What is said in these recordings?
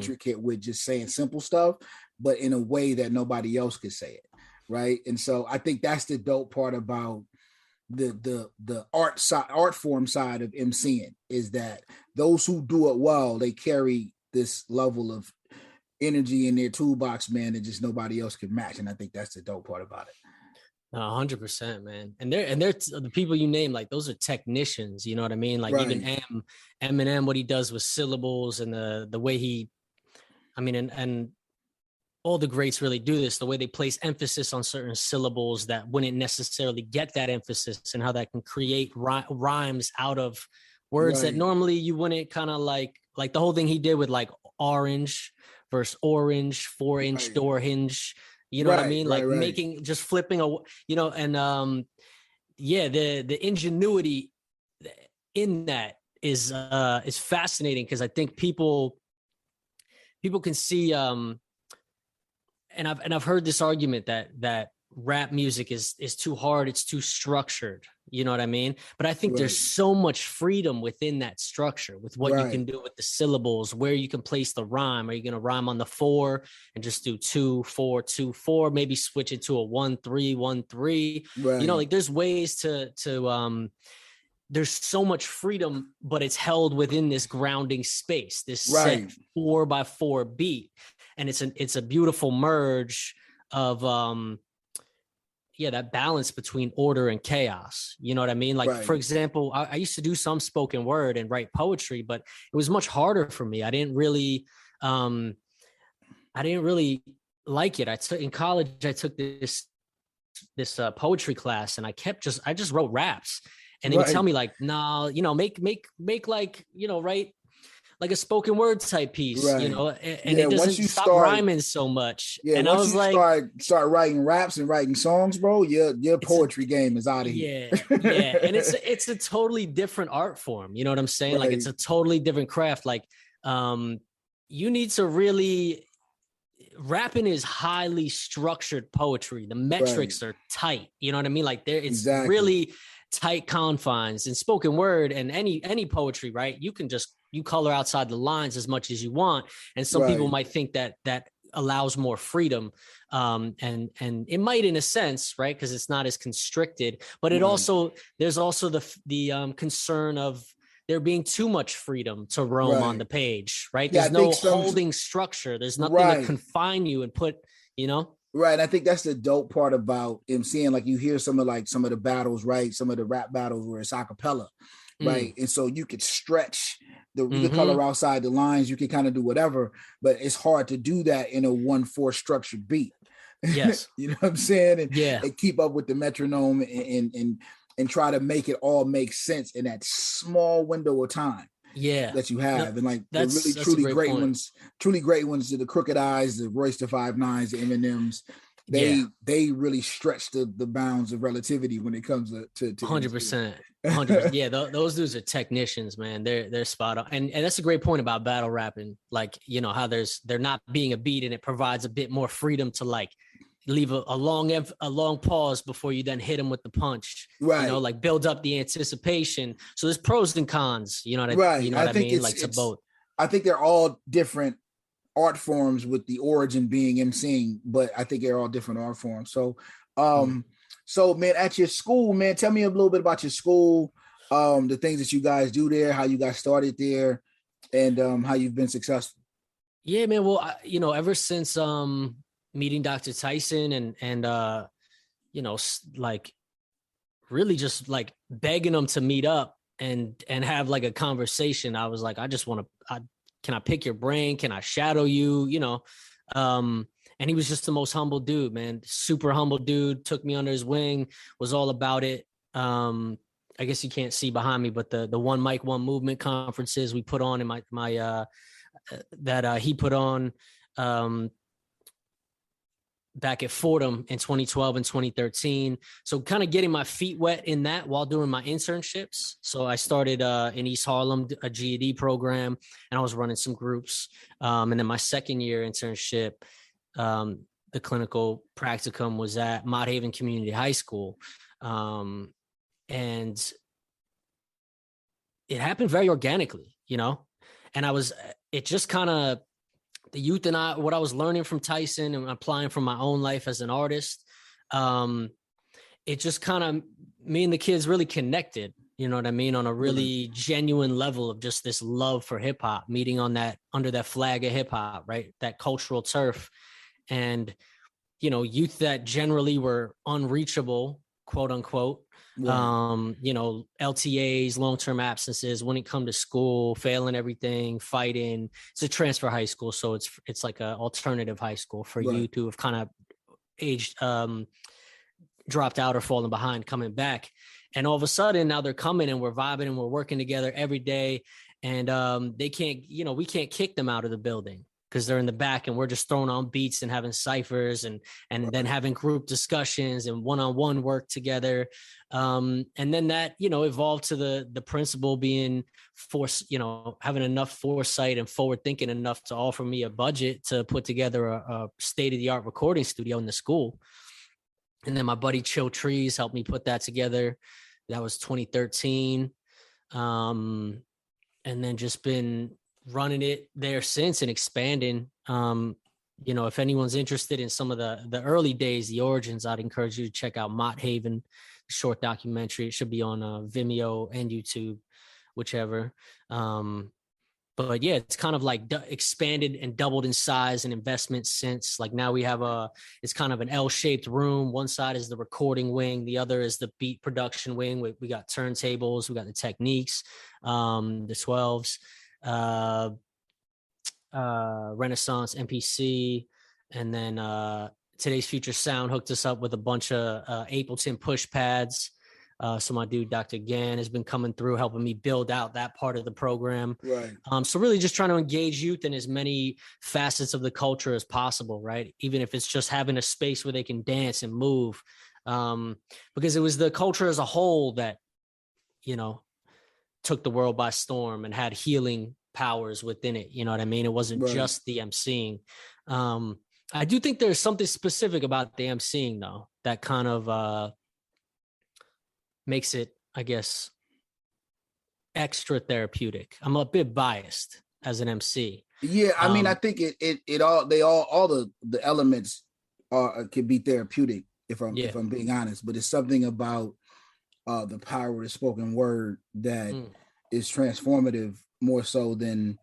intricate with just saying simple stuff, but in a way that nobody else could say it, right? And so I think that's the dope part about the art form side of MCing, is that those who do it well, they carry this level of energy in their toolbox, man, that just nobody else can match. And I think that's the dope part about it. 100%, man. And they're the people you name, like those are technicians, you know what I mean? Like Right. even Eminem, what he does with syllables and the way he, I mean, and all the greats really do this, the way they place emphasis on certain syllables that wouldn't necessarily get that emphasis, and how that can create rhymes out of words that normally you wouldn't, kind of like the whole thing he did with like orange versus orange, 4-inch door hinge. You know what I mean? Like making, just flipping a, you know, and yeah, the ingenuity in that is fascinating, because I think people can see, and I've heard this argument that rap music is too hard, it's too structured. You know what I mean? But I think there's so much freedom within that structure, with what you can do with the syllables, where you can place the rhyme. Are you going to rhyme on the 4 and just do 2 4 2 4? Maybe switch it to a 1 3 1 3. You know, like there's ways to there's so much freedom, but it's held within this grounding space, this set 4x4 beat, and it's a beautiful merge of that balance between order and chaos. You know what I mean? Like, for example, I used to do some spoken word and write poetry, but it was much harder for me. I didn't really like it. In college, I took this poetry class, and I just wrote raps. And they would tell me like, nah, you know, make like, you know, write like a spoken word type piece, you know, and it doesn't stop rhyming so much. Yeah, and once I was you like, start writing raps and writing songs, bro, your poetry game is out of here. Yeah, and it's a totally different art form. You know what I'm saying? Like, it's a totally different craft. Like, you need to really, rapping is highly structured poetry. The metrics are tight. You know what I mean? Like, it's really tight confines. In spoken word and any poetry, right? You color outside the lines as much as you want, and some people might think that allows more freedom, and it might, in a sense, right, because it's not as constricted, but it also, there's also the concern of there being too much freedom to roam on the page, right? There's no holding structure, there's nothing to confine you and put, you know. Right. I think that's the dope part about MCing. Like, you hear some of the battles, right? Some of the rap battles where it's a cappella, right? And so you could stretch you could color outside the lines, you could kind of do whatever, but it's hard to do that in a 1/4 structured beat. Yes. You know what I'm saying? And keep up with the metronome and try to make it all make sense in that small window of time. That you have. And like the really truly great ones, the Crooked Eyes, the Royce da 5'9", the Eminems, they really stretch the bounds of relativity when it comes to 100%. 100%. Yeah, those dudes are technicians, man. They're spot on. And that's a great point about battle rapping. Like, you know, how there not being a beat, and it provides a bit more freedom to like leave a long pause before you then hit them with the punch. You know, like build up the anticipation. So there's pros and cons. You know what I mean? Like, to both. I think they're all different art forms, with the origin being MCing, but I think they're all different art forms. So, so man, at your school, man, tell me a little bit about your school, the things that you guys do there, how you guys started there, and how you've been successful. Yeah, man. Well, you know, ever since meeting Dr. Tyson and you know, like really just like begging him to meet up and have like a conversation, I was like, I just want to, can I pick your brain? Can I shadow you? You know, and he was just the most humble dude, man. Super humble dude. Took me under his wing. Was all about it. I guess you can't see behind me, but the One Mic, One Movement conferences we put on in my that he put on back at Fordham in 2012 and 2013. So kind of getting my feet wet in that while doing my internships. So I started in East Harlem, a GED program, and I was running some groups. And then my second year internship, the clinical practicum was at Mott Haven Community High School. And it happened very organically, you know, and it just kind of the youth and what I was learning from Tyson and applying from my own life as an artist, it just kind of, me and the kids really connected, you know what I mean? On a really genuine level of just this love for hip hop, meeting on that, under that flag of hip hop, right? That cultural turf. And, you know, youth that generally were unreachable, quote unquote, you know, LTAs, long-term absences, wouldn't come to school, failing everything, fighting. It's a transfer high school. So it's like an alternative high school for youth who have kind of aged, dropped out or fallen behind, coming back. And all of a sudden now they're coming and we're vibing and we're working together every day. And they can't, you know, we can't kick them out of the building because they're in the back and we're just throwing on beats and having ciphers and then having group discussions and one-on-one work together. And then that, you know, evolved to the principal being you know, having enough foresight and forward thinking enough to offer me a budget to put together a state-of-the-art recording studio in the school. And then my buddy Chill Trees helped me put that together. That was 2013. And then just been running it there since and expanding. You know, if anyone's interested in some of the early days, the origins, I'd encourage you to check out Mott Haven, short documentary. It should be on Vimeo and YouTube, whichever. But yeah, it's kind of like expanded and doubled in size and investment since. Like now we have it's kind of an L-shaped room. One side is the recording wing. The other is the beat production wing. We got turntables. We got the Techniques, the 12s, Renaissance, MPC. And then Today's Future Sound hooked us up with a bunch of Ableton push pads. So my dude, Dr. Gann, has been coming through, helping me build out that part of the program. Right. So really just trying to engage youth in as many facets of the culture as possible, right? Even if it's just having a space where they can dance and move. Because it was the culture as a whole that, you know, took the world by storm and had healing powers within it. You know what I mean? It wasn't just the emceeing. I do think there's something specific about the emceeing, though, that kind of makes it, I guess, extra therapeutic. I'm a bit biased as an MC. Yeah, I mean, I think all the elements can be therapeutic if I'm being honest, but it's something about the power of the spoken word that is transformative more so than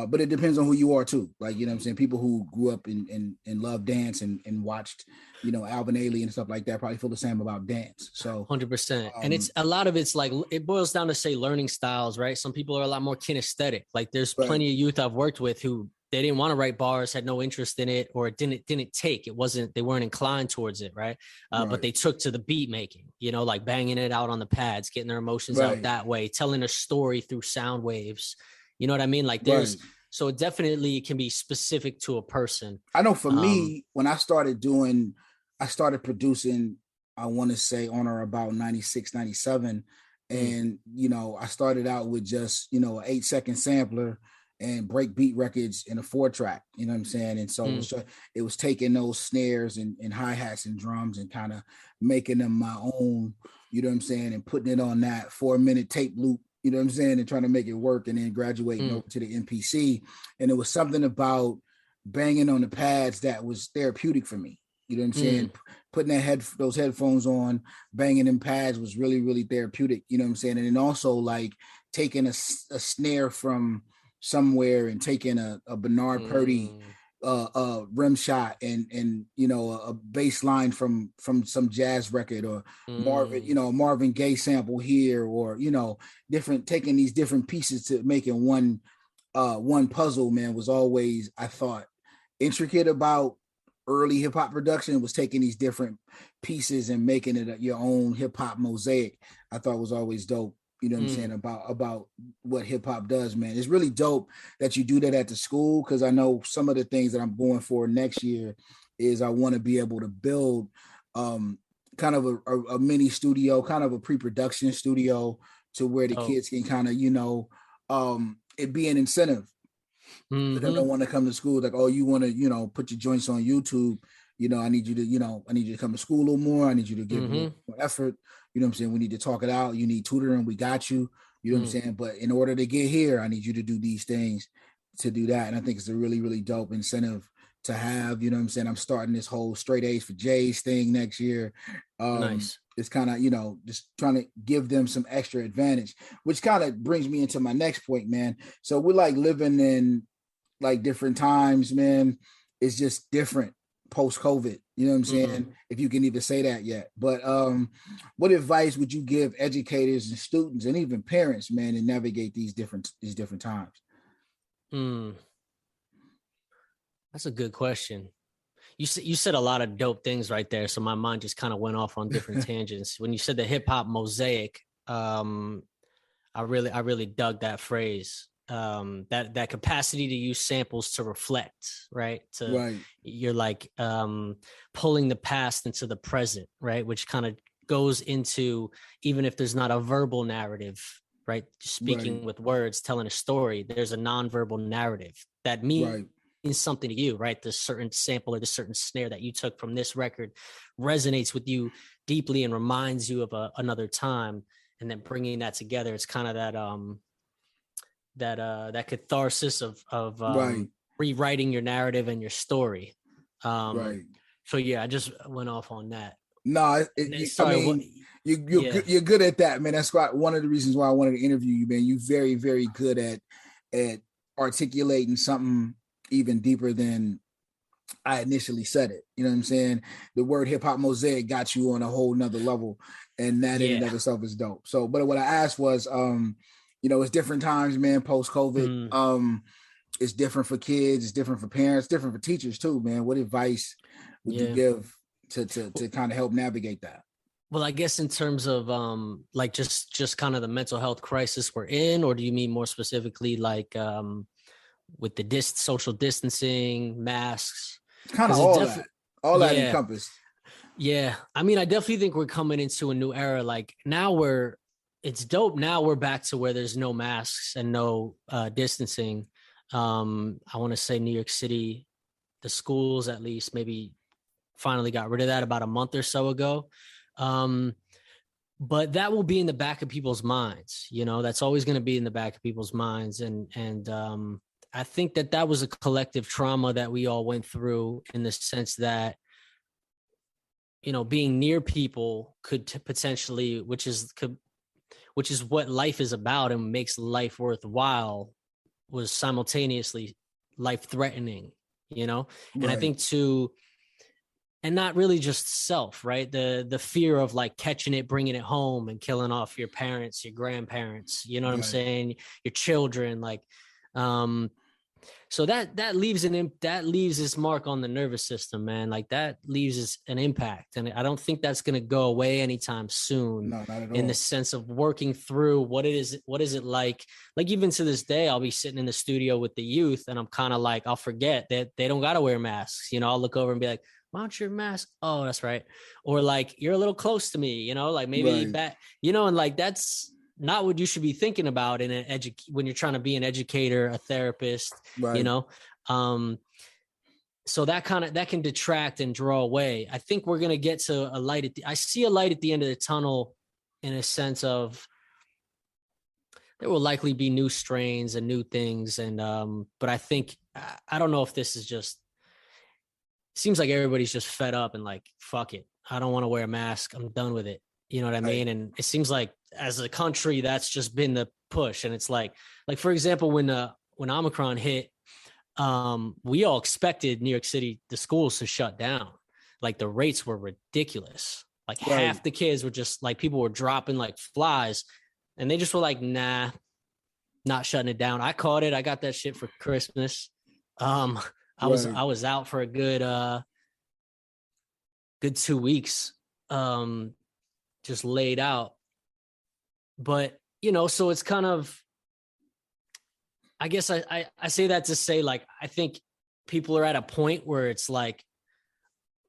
but it depends on who you are too. Like, you know what I'm saying? People who grew up and love dance and watched, you know, Alvin Ailey and stuff like that probably feel the same about dance. So 100%. And it's a lot of it's like, it boils down to say learning styles, right? Some people are a lot more kinesthetic. Like there's plenty of youth I've worked with who they didn't want to write bars, had no interest in it, or it didn't take. They weren't inclined towards it, right? But they took to the beat making, you know, like banging it out on the pads, getting their emotions out that way, telling a story through sound waves. You know what I mean? Like so it definitely can be specific to a person. I know for me, when I started producing, I want to say on or about 96, 97. And, you know, I started out with just, you know, an 8-second sampler and break beat records in a 4-track, you know what I'm saying? And so it was taking those snares and hi-hats and drums and kind of making them my own, you know what I'm saying? And putting it on that 4-minute tape loop, you know what I'm saying? And trying to make it work and then graduating over to the MPC. And it was something about banging on the pads that was therapeutic for me. You know what I'm saying? Putting those headphones on, banging them pads was really, really therapeutic. You know what I'm saying? And then also like taking a snare from somewhere and taking a Bernard Purdy rim shot and you know a bass line from some jazz record or Marvin Gaye sample here, or you know taking these different pieces to making one puzzle, man, was always, I thought, intricate about early hip hop production. Was taking these different pieces and making it your own hip hop mosaic. I thought was always dope. You know what I'm saying about what hip hop does, man. It's really dope that you do that at the school, because I know some of the things that I'm going for next year is I want to be able to build kind of a mini studio, kind of a pre-production studio, to where the kids can kind of, you know, it be an incentive. They don't want to come to school like, oh, you want to, you know, put your joints on YouTube. You know, I need you to come to school a little more. I need you to give a little more effort. You know what I'm saying? We need to talk it out. You need tutoring. We got you. You know what I'm saying? But in order to get here, I need you to do these things to do that. And I think it's a really, really dope incentive to have. You know what I'm saying? I'm starting this whole straight A's for J's thing next year. Nice. It's kind of, just trying to give them some extra advantage, which kind of brings me into my next point, man. So we're like living in like different times, man. It's just different post COVID. You know what I'm saying? Mm-hmm. If you can even say that yet. But what advice would you give educators and students and even parents, man, to navigate these different times? That's a good question. You said a lot of dope things right there, so my mind just kind of went off on different tangents. When you said the hip hop mosaic, I really dug that phrase. That capacity to use samples to reflect, right? Right. You're like pulling the past into the present, right? Which kind of goes into, even if there's not a verbal narrative, right? Speaking with words, telling a story, there's a nonverbal narrative that means something to you, right? The certain sample or the certain snare that you took from this record resonates with you deeply and reminds you of another time. And then bringing that together, it's kind of that catharsis of rewriting your narrative and your story. So yeah, I just went off on that. No, you're good at that, man. That's why one of the reasons why I wanted to interview you, man. You're very, very good at articulating something even deeper than I initially said it. You know what I'm saying? The word hip hop mosaic got you on a whole nother level, and that in and of itself is dope. So, but what I asked was, it's different times, man, post COVID. It's different for kids, it's different for parents, different for teachers too, man. What advice would you give to kind of help navigate that? Well, I guess in terms of like just kind of the mental health crisis we're in, or do you mean more specifically like with the social distancing, masks? Kind of all that encompassed. Yeah. I mean, I definitely think we're coming into a new era. Like now it's dope. Now we're back to where there's no masks and no distancing. I want to say New York City, the schools at least maybe finally got rid of that about a month or so ago. But that will be in the back of people's minds. That's always going to be in the back of people's minds. And I think that was a collective trauma that we all went through, in the sense that, being near people could potentially, which is what life is about and makes life worthwhile, was simultaneously life-threatening, and I think and not really just self, right? The fear of like catching it, bringing it home and killing off your parents, your grandparents, you know what I'm saying? Your children, like, so that leaves its mark on the nervous system, man. Like that leaves an impact, and I don't think that's going to go away anytime soon. No, not at all. In the sense of working through what is it like even to this day, I'll be sitting in the studio with the youth, and I'm kind of like, I'll forget that they don't got to wear masks. I'll look over and be like, why don't you wear a mask? Oh, that's right. Or like, you're a little close to me, like maybe back, and like that's not what you should be thinking about in when you're trying to be an educator, a therapist, so that can detract and draw away. I think we're going to get to a light I see a light at the end of the tunnel, in a sense of there will likely be new strains and new things. And, but I think, I don't know if this is just, seems like everybody's just fed up and like, fuck it. I don't want to wear a mask. I'm done with it. You know what I mean? And it seems like as a country, that's just been the push. And it's like for example, when Omicron hit, we all expected New York City, the schools to shut down. Like the rates were ridiculous. Like half the kids were just like, people were dropping like flies, and they just were like, nah, not shutting it down. I caught it. I got that shit for Christmas. I was out for a good 2 weeks. Just laid out. But, so it's kind of, I guess I say that to say, like, I think people are at a point where it's like,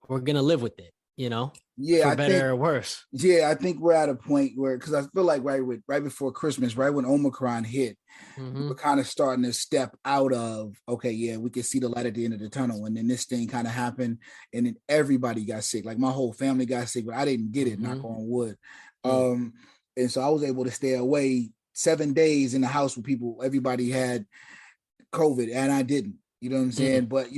we're going to live with it, for better or worse. Yeah, I think we're at a point where, because I feel like right before Christmas, right when Omicron hit, we're kind of starting to step out of, okay, yeah, we can see the light at the end of the tunnel. And then this thing kind of happened, and then everybody got sick. Like my whole family got sick, but I didn't get it, knock on wood. And so I was able to stay away 7 days in the house with people. Everybody had COVID and I didn't. You know what I'm saying? But